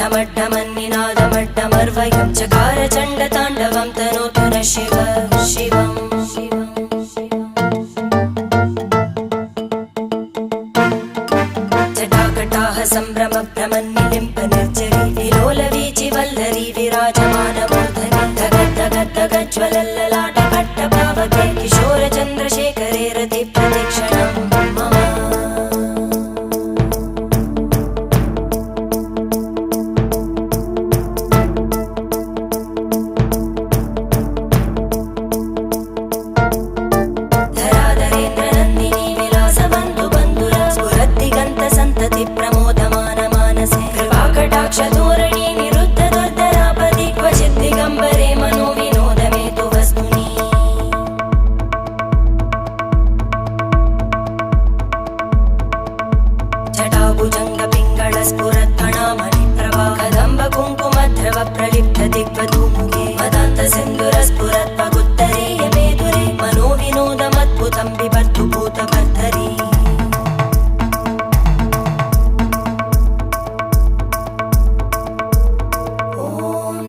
ढमड्ढमन्निनादमड्ढमर्वयं चकार चण्डताण्डवं तनोतु नः शिव शिवम् जटाकटाः सम्भ्रमभ्रमन्निलिम्प निर्जरी विलोलवीचि वल्लरी विराजमानमूर्धनि धगद्धगद्धगज्ज्वलल्ललाटकट्टपावके किशोरचन्द्रशेखरे रतिप्रदक्षिणं मम धराधरेन्द्रनन्दिनी विलासबन्धु बन्धुर स्फुरद्दिगन्तसन्तति प्रमोदमान मानसे कृपाकटाक्षधोरणी निरुद्ध दुर्धरापदि क्वचिद्दिगम्बरे मनो विनोदमेतु वस्तुनि जटाभुजङ्गपिङ्गळ स्फुरत्कणामणिप्रभा कदम्ब कुङ्कुमद्रव प्रलिप्त दिग्वधूमुखे मदान्तसिन्धु